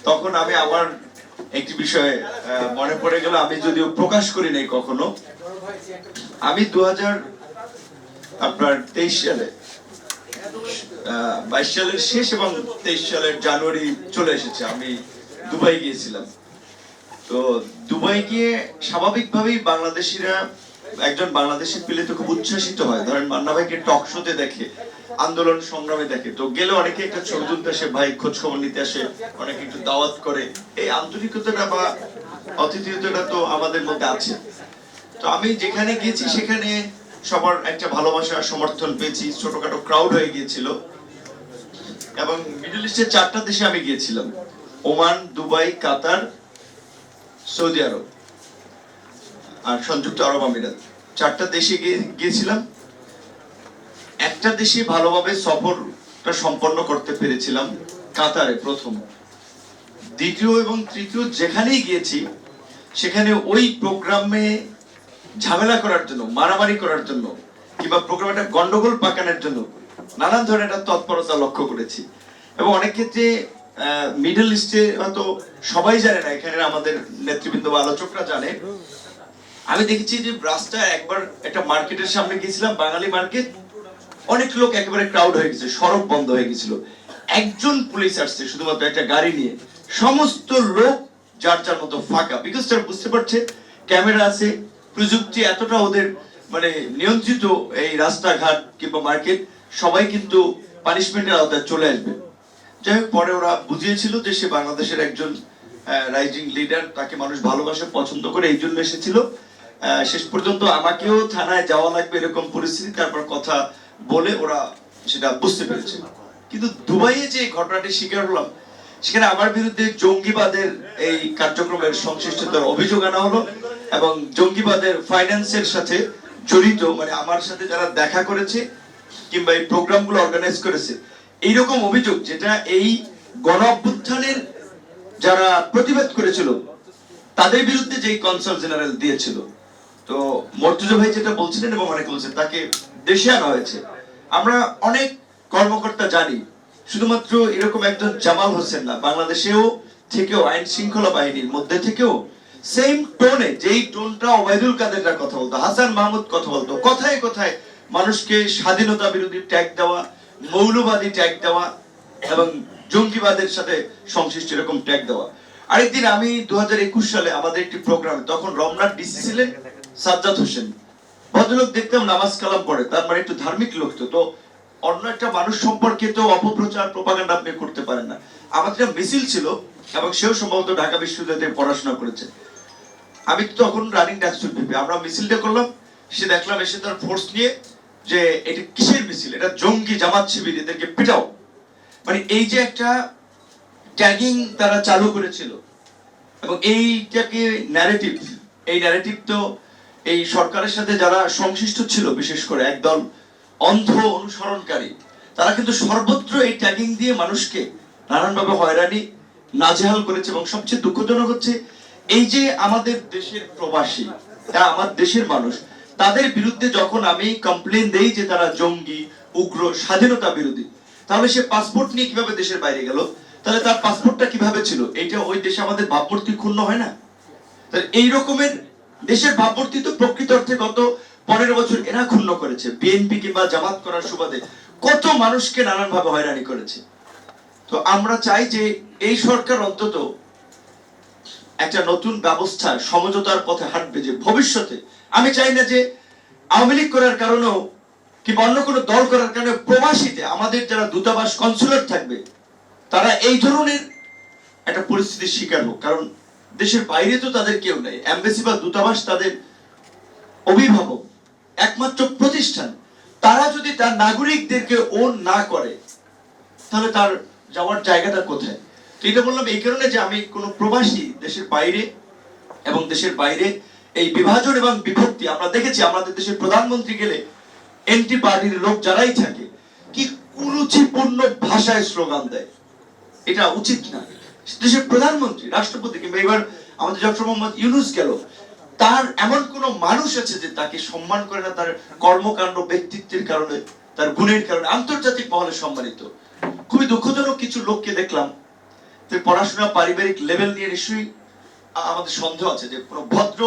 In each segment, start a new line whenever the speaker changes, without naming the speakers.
তখন আমি আমার একটি বিষয় মনে পড়ে গেল, আমি যদিও প্রকাশ করি নাই কখনো। আমি 2023 সালে 22 সালের শেষ এবং 23 সালের জানুয়ারি চলে এসেছে, আমি দুবাই গিয়েছিলাম। তো দুবাই গিয়ে স্বাভাবিকভাবেই বাংলাদেশিরা, একজন বাংলাদেশি পেলে তো খুব উচ্ছ্বাসিত হয়। ধরেন মান্না ভাইকে টক শোতে দেখে, আন্দোলন সংগ্রামে দেখে, তো গেলে অনেকে একটা ছবি তুলতে আসে, ভাই খোঁজ খবর নিতে আসে, অনেকে একটু দাওয়াত করে। এই আন্তরিকতাটা বা অতিথিয়তাটা তো আমাদের মধ্যে আছে। তো আমি যেখানে গিয়েছি সেখানে সবার একটা ভালোবাসা সমর্থন পেয়েছি, ছোটখাটো ক্রাউড হয়ে গিয়েছিল। এবং মিডল ইস্টের 4টা দেশে আমি গিয়েছিলাম: ওমান, দুবাই, কাতার, সৌদি আরব আর সংযুক্ত আরব আমিরাত। 4টা দেশে গিয়েছিলাম। একটা দেশে ভালোভাবে সফরটা সম্পন্ন করতে পেরেছিলাম, কাতারে প্রথম। দ্বিতীয় এবং তৃতীয় যেখানেই গিয়েছি সেখানে ওই প্রোগ্রামে ঝামেলা করার জন্য, মারামারি করার জন্য, কিংবা প্রোগ্রামটা গন্ডগোল পাকানোর জন্য নানান ধরনের একটা তৎপরতা লক্ষ্য করেছি। এবং অনেক ক্ষেত্রে মিডল ইস্টে হয়তো সবাই জানে না, এখানে আমাদের নেতৃবৃন্দ বা আলোচকরা জানে, আমি দেখেছি যে রাস্তায় একবার একটা মার্কেটের সামনে গিয়েছিলাম, বাঙালি মার্কেট, অনেক লোক একেবারে ক্রাউড হয়ে গেছে, সড়ক বন্ধ হয়ে গেছিল। একজন পুলিশ আসছে শুধুমাত্র একটা গাড়ি নিয়ে, সমস্ত লোক যার যার মতো ফাঁকা, বিকজ তারা বুঝতে পারছে ক্যামেরা আছে, প্রযুক্তি এতটা ওদের মানে নিয়ন্ত্রিত, এই রাস্তাঘাট কিংবা মার্কেট সবাই কিন্তু পানিশমেন্টের আওতায় চলে আসবে। যাই হোক, পরে ওরা বুঝিয়েছিল যে সে বাংলাদেশের একজন রাইজিং লিডার, তাকে মানুষ ভালোবাসে, পছন্দ করে, এই জন্য এসেছিল। শেষ পর্যন্ত আমাকেও থানায় যাওয়া লাগবে এরকম পরিস্থিতি, তারপর কথা বলে ওরা সেটা বুঝতে পেরেছে। কিন্তু দুবাইয়ে যে ঘটনাটি শিকার হলাম, সেখানে আমার বিরুদ্ধে জঙ্গিবাদের এই কার্যক্রমের সংশ্লিষ্টতার অভিযোগ আনা হলো এবং জঙ্গিবাদের ফাইন্যান্সের সাথে জড়িত, মানে আমার সাথে যারা দেখা করেছে কিংবা এই প্রোগ্রামগুলো অর্গানাইজ করেছে, এইরকম অভিযোগ, যেটা এই গণ অভ্যুত্থানের যারা প্রতিবাদ করেছিল তাদের বিরুদ্ধে যেই কনসাল জেনারেল দিয়েছিল। তো মর্তুজা ভাই যেটা বলছিলেন এবং অনেকে বলছেন, তাকে দেশে আনা হয়েছে। আমরা অনেক কর্মকর্তা জানি, শুধুমাত্র এরকম একজন জামাল হোসেন না, বাংলাদেশেও থেকেও, আইন শৃঙ্খলা বাহিনীর মধ্যে থেকেও সেম টোনে, যেই টোনটা ওবায়দুল কাদেররা কথা বলতো, হাসান মাহমুদ কথা বলতো, কথায় কথায় মানুষকে স্বাধীনতা বিরোধী ট্যাগ দেওয়া, মৌলবাদী ট্যাগ দেওয়া এবং জঙ্গিবাদের সাথে সংশ্লিষ্ট এরকম ট্যাগ দেওয়া। আরেকদিন আমি 2021 সালে আমাদের একটি প্রোগ্রামে, তখন রমনার ডিসি ছিলেন সাজ্জাদ হোসেন, ভদ্রলোক দেখতাম নামাজ কালাম পড়ে, তার মানে একটু ধার্মিক লোক। তো অন্য একটা মানুষ সম্পর্কে তো অপপ্রচার, প্রপাগান্ডা আপনি করতে পারেন না। আমাদের একটা মিছিল ছিল এবং সেও সম্ভবত ঢাকা বিশ্ববিদ্যালয়ে পড়াশোনা করেছে। আমি তখন রানিং ডাকসুল পিপি, আমরা মিছিলটা করলাম, সে দেখলাম এসে তার ফোর্স নিয়ে যে এটা কিসের মিছিল, এটা জঙ্গি জামাত শিবির, এদেরকে পিটাও। মানে এই যে একটা ট্যাগিং তারা চালু করেছিল এবং এইটাকে ন্যারেটিভ, এই ন্যারেটিভ তো এই সরকারের সাথে যারা সংশ্লিষ্ট ছিল, বিশেষ করে একদল অন্ধ অনুসরণকারী, তারা কিন্তু সর্বত্র এই ট্যাগিং দিয়ে মানুষকে নানানভাবে হয়রানি, নাজেহাল করেছে। এবং সবচেয়ে দুঃখজনক হচ্ছে, এই যে আমাদের দেশের প্রবাসী, তারা আমার দেশের মানুষ, তাদের বিরুদ্ধে যখন আমি কমপ্লেন দেই যে তারা জঙ্গি, উগ্র, স্বাধীনতা বিরোধী, তাহলে সে পাসপোর্ট নিয়ে কিভাবে দেশের বাইরে গেল, তাহলে তার পাসপোর্টটা কিভাবে ছিল, এইটা ওই দেশে আমাদের ভাবমূর্তি ক্ষুণ্ণ হয় না? তাহলে এই রকমের দেশের ভাবমূর্তি তো প্রকৃত অর্থে গত 15 বছর এরা ক্ষুণ্ণ করেছে। বিএনপি কিংবা জামাত করার সুবাদে কত মানুষকে নানান ভাবে হয়রানি করেছে। তো আমরা চাই যে এই সরকার অন্তত একটা নতুন ব্যবস্থা, সমঝোতার পথে হাঁটবে, যে ভবিষ্যতে আমি চাই না যে আওয়ামী লীগ করার কারণেও কিংবা অন্য কোনো দল করার কারণে প্রবাসীতে আমাদের যারা দূতাবাস, কনসুলেট থাকবে, তারা এই ধরনের একটা পরিস্থিতির শিকার হোক। কারণ দেশের বাইরে তো তাদের কেউ নেই, এমবেসি বা দূতাবাস তাদের অভিভাবক, একমাত্র প্রতিষ্ঠান। তারা যদি তার নাগরিকদেরকে ওন না করে, তাহলে তার যাওয়ার জায়গাটা কোথায়? তো এটা বললাম এই কারণে যে আমি কোনো প্রবাসী দেশের বাইরে এবং দেশের বাইরে এই বিভাজন এবং বিভক্তি আমরা দেখেছি। আমাদের দেশের প্রধানমন্ত্রী গেলে এন্টি পার্টির লোক যারাই থাকে, কি কুরুচিপূর্ণ ভাষায় স্লোগান দেয়, এটা উচিত না। দেশের প্রধানমন্ত্রী, রাষ্ট্রপতি কিংবা এবার আমাদের ডক্টর মোহাম্মদ ইউনূস গেল, তার এমন কোন মানুষ আছে যে তাকে সম্মান করে না, তার কর্মকাণ্ড, ব্যক্তিত্বের কারণে, তার গুণের কারণে আন্তর্জাতিক মহলে সম্মানিত। খুবই দুঃখজনক কিছু লোককে দেখলাম পড়াশোনা পারিবারিক লেভেল নিয়ে নিশ্চয়ই আমাদের সন্দেহ আছে যে কোনো ভদ্র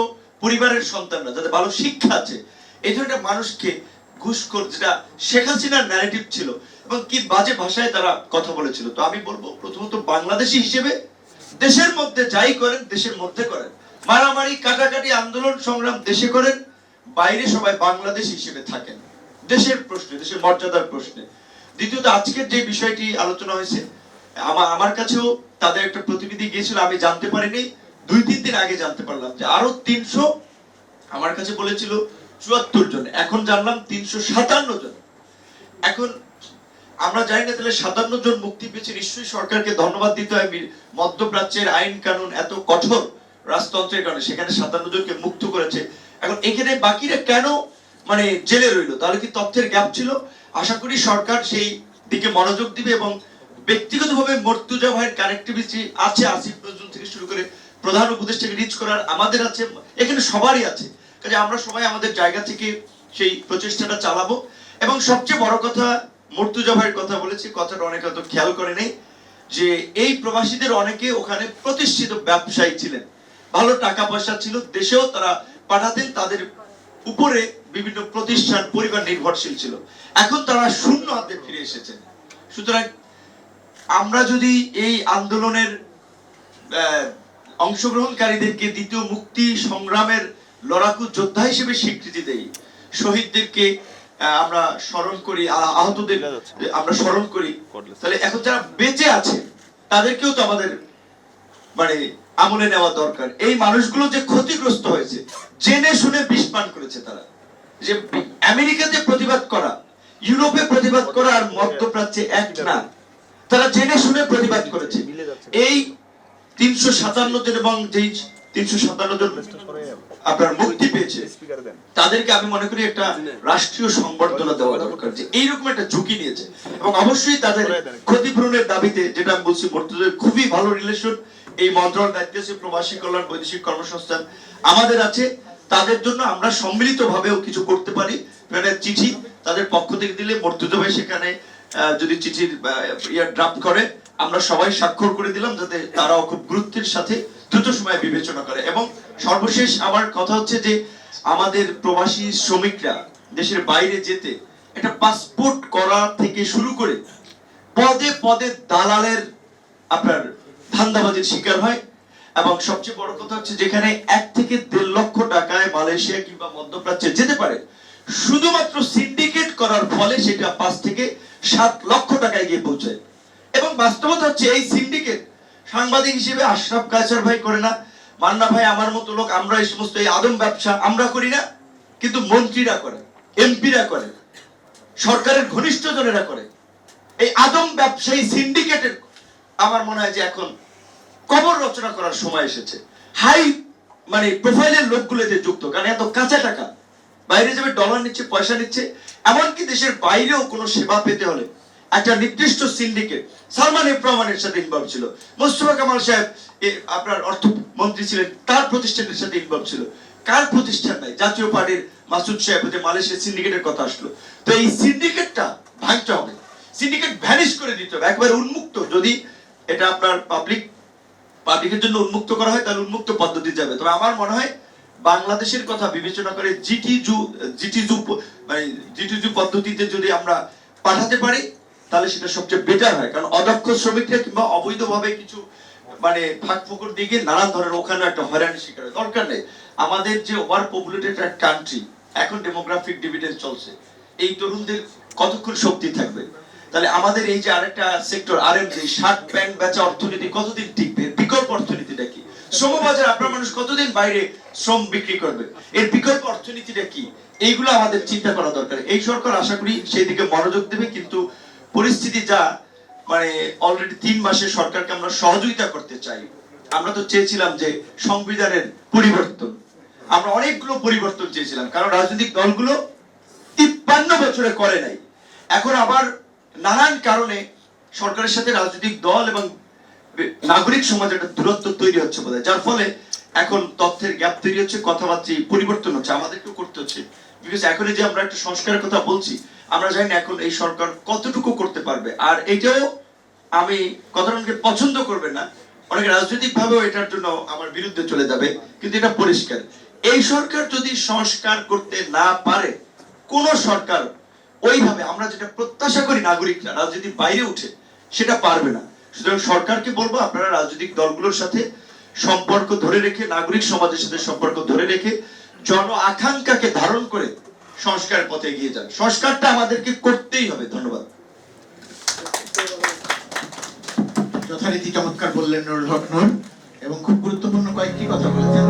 পরিবারের সন্তানরা যাদের ভালো শিক্ষা আছে এই ধরনের মানুষকে ঘুষখোর, যেটা শেখ হাসিনার ন্যারেটিভ ছিল এবং কি বাজে ভাষায় তারা কথা বলেছিল। তো আমি বলবো প্রথমত বাংলাদেশী হিসেবে দেশের মধ্যে যাই করেন দেশের মধ্যে করেন, মারামারি কাটাকাটি আন্দোলন সংগ্রাম দেশে করেন, বাইরে সবাই বাংলাদেশ হিসেবে থাকেন দেশের প্রশ্নে, দেশের মর্যাদার প্রশ্নে। দ্বিতীয়ত আজকের যে বিষয়টি আলোচনা হয়েছে আমার কাছেও তাদের একটা প্রতিনিধি গিয়েছিল, আমি জানতে পারিনি, 2-3 দিন আগে জানতে পারলাম যে আরো 300, আমার কাছে বলেছিল 74 জন, এখন জানলাম 357 জন। এখন আমরা জানি না তাহলে 57 জন মুক্তি পেয়েছে, নিশ্চয়ই সরকারকে ধন্যবাদ দিতে হয়। মধ্যপ্রাচ্যের আইন কানুন এত কঠোর রাজতন্ত্রের কারণে সেখানে 57 জনকে মুক্ত করেছে। এখন এখানে বাকিরা কেন মানে জেলে রইলো, তাহলে কি তথ্যের গ্যাপ ছিল? আশা করি সরকার সেই দিকে মনোযোগ দিবে এবং ব্যক্তিগতভাবে মর্তুজা ভাইয়ের কানেক্টিভিটি আছে, আসিফ নজরুল থেকে শুরু করে প্রধান উপদেষ্টাকে রিচ করার আমাদের আছে, এখানে সবারই আছে। কাজে আমরা সবাই আমাদের জায়গা থেকে সেই প্রচেষ্টাটা চালাবো। এবং সবচেয়ে বড় কথা, মর্তুজা ভাইয়ের কথা বলেছি, কথাটা অনেকে হয়তো খেয়াল করে নেই যে এই প্রবাসীদের অনেকে ওখানে প্রতিষ্ঠিত ব্যবসায়ী ছিলেন, ভালো টাকা পয়সা ছিল, দেশেও তারা পাঠাতেন, তাদের উপরে বিভিন্ন প্রতিষ্ঠান পরিবার নির্ভরশীল ছিল। এখন তারা শূন্য হাতে ফিরে এসেছেন। সুতরাং আমরা যদি এই আন্দোলনের অংশগ্রহণকারীদেরকে দ্বিতীয় মুক্তি সংগ্রামের লড়াকু যোদ্ধা হিসেবে স্বীকৃতি দেই, শহীদদেরকে আমরা স্মরণ করি, আহতদের আমরা স্মরণ করি, তাহলে এখন যারা বেঁচে আছে তাদেরকেও তো আমাদের মানে আমলে নেওয়া দরকার। এই মানুষগুলো যে ক্ষতিগ্রস্ত হয়েছে, জেনে শুনে বিষ পান করেছে তারা, যে আমেরিকাতে প্রতিবাদ করা, ইউরোপে প্রতিবাদ করা আর মধ্যপ্রাচ্যে এক না, তারা জেনে শুনে প্রতিবাদ করেছে। এই 357 জন এবং যেই 357 জন আপনার মুক্তি পেয়েছে তাদেরকে আমি মনে করি একটা রাষ্ট্রীয় সংবর্ধনা দেওয়া দরকার, যে এইরকম একটা ঝুঁকি নিয়েছে। এবং অবশ্যই তাদের ক্ষতিপূরণের দাবিতে, যেটা আমি বলছি, মর্তুজার খুবই ভালো রিলেশন, এই মন্ত্রণালয়ের দায়িত্বে আছে প্রবাসী কল্যাণ, বৈদেশিক কর্মসংস্থান আমাদের আছে, তাদের জন্য আমরা সম্মিলিত ভাবেও কিছু করতে পারি। চিঠি তাদের পক্ষ থেকে দিলে মর্তুজা ভাই সেখানে যদি চিঠির ড্রাফট করে আমরা সবাই স্বাক্ষর করে দিলাম, যাতে তারাও খুব গুরুত্বের সাথে দ্রুত সময়ে বিবেচনা করে। এবং সর্বশেষ আমার কথা হচ্ছে যে আমাদের প্রবাসী শ্রমিকরা দেশের বাইরে যেতে একটা পাসপোর্ট করা থেকে শুরু করে পদে পদে দালালের আপনার ধান্দাবাজির শিকার হয়। এবং সবচেয়ে বড় কথা হচ্ছে যেখানে 1 থেকে 1.5 লক্ষ টাকায় মালয়েশিয়া কিংবা মধ্যপ্রাচ্যে যেতে পারে, শুধুমাত্র সিন্ডিকেট করার ফলে সেটা 5 থেকে 7 লক্ষ টাকায় গিয়ে পৌঁছায়। এবং বাস্তবতা হচ্ছে এই সিন্ডিকেট সাংবাদিক হিসেবে আশরাফ কায়সার ভাই করে না, মান্না ভাই আমার মতো লোক, আমরা এই সমস্ত এই আদম ব্যবসা আমরা করি না, কিন্তু মন্ত্রীরা করে, এমপিরা করে, সরকারের ঘনিষ্ঠ জনেরা করে। এই আদম ব্যবসায়ী সিন্ডিকেটের আমার মনে হয় যে এখন কবর রচনা করার সময় এসেছে। হাই মানে প্রোফাইলের লোকগুলো যে যুক্ত, কারণ এত কাঁচা টাকা বাইরে যাবে, ডলার নিচ্ছে, পয়সা নিচ্ছে, এমনকি দেশের বাইরেও কোনো সেবা পেতে হলে একটা নির্দিষ্ট সিন্ডিকেট, সালমান এফ রহমানের সাথে ইনভলভ ছিল, মোস্তফা কামাল সাহেব আপনার অর্থমন্ত্রী ছিলেন, তার প্রতিষ্ঠানের সাথে ইনভলভ ছিল। কার প্রতিষ্ঠান নাই? জাতীয় পার্টির মাসুদ সাহেব, যে মালয়েশিয়ার সিন্ডিকেটের কথা আসলো। তো এই সিন্ডিকেটটা ভাঙতে হবে, সিন্ডিকেট ভ্যানিশ করে দিতে হবে, একবারে উন্মুক্ত। যদি এটা আপনার পাবলিকের জন্য উন্মুক্ত করা হয় তাহলে উন্মুক্ত পদ্ধতি যাবে। তবে আমার মনে হয় বাংলাদেশের কথা বিবেচনা করে জিটিজু পদ্ধতিতে যদি আমরা পাঠাতে পারি তাহলে সেটা সবচেয়ে বেটার হয়। কারণ অদক্ষ শ্রমিকরা কিংবা অবৈধভাবে কিছু মানে ফাঁক ফোকর দিকে নানান ধরনের ওখানে একটা হয়রানির শিকার হয়, দরকার নেই। আমাদের যে ওভার পপুলেটেড একটা কান্ট্রি, এখন ডেমোগ্রাফিক ডিভিডেন্ড চলছে, এই তরুণদের কতক্ষণ শক্তি থাকবে? তাহলে আমাদের এই যে আরেকটা সেক্টর আরএমজি, শার্ট প্যান্ট বেচা অর্থনীতি কতদিন টিকবে? বিকল্প অর্থনীতিটা কি? শ্রমবাজার আপনার মানুষ কতদিন বাইরে শ্রম বিক্রি করবে? এর বিকল্প অর্থনীতিটা কি? এইগুলো আমাদের চিন্তা করা দরকার। এই সরকার আশা করি সেই দিকে মনোযোগ দেবে, কিন্তু পরিস্থিতি যা মানে অলরেডি 3 মাসে সরকারকে আমরা সহযোগিতা করতে চাই। আমরা তো চেয়েছিলাম যে সংবিধানের পরিবর্তন, আমরা অনেকগুলো পরিবর্তন চেয়েছিলাম, কারণ রাজনৈতিক দলগুলো 53 বছরে করে নাই। এখন আবার নানান কারণে সরকারের সাথে রাজনৈতিক দল এবং নাগরিক সমাজের একটা দূরত্ব তৈরি হচ্ছে বোধহয়, যার ফলে এখন তথ্যের গ্যাপ তৈরি হচ্ছে, কথাবার্তা পরিবর্তন হচ্ছে, আমাদেরকেও করতে হচ্ছে। বিকজ এখন যে আমরা একটা সংস্কারের কথা বলছি, আমরা জানি না এখন এই সরকার কতটুকু করতে পারবে। আর এটাও আমি কথাটা অনেকে পছন্দ করবে না, অনেকে রাজনৈতিক ভাবেও এটার জন্য আমার বিরুদ্ধে চলে যাবে, কিন্তু এটা পরিষ্কার, এই সরকার যদি সংস্কার করতে না পারে, কোন সরকার ওইভাবে আমরা যেটা প্রত্যাশা করি নাগরিকরা রাজনীতির বাইরে উঠে সেটা পারবে না। সুতরাং সরকারকে বলবো আপনারা রাজনৈতিক দলগুলোর সাথে সম্পর্ক ধরে রেখে, নাগরিক সমাজের সাথে সম্পর্ক ধরে রেখে জন আকাঙ্ক্ষাকে ধারণ করে সংস্কারের পথে এগিয়ে যান। সংস্কারটা আমাদেরকে করতেই হবে। ধন্যবাদ।
যথারীতি চমৎকার বললেন নুরুল হক নূর, এবং খুব গুরুত্বপূর্ণ কয়েকটি কথা বলেছেন।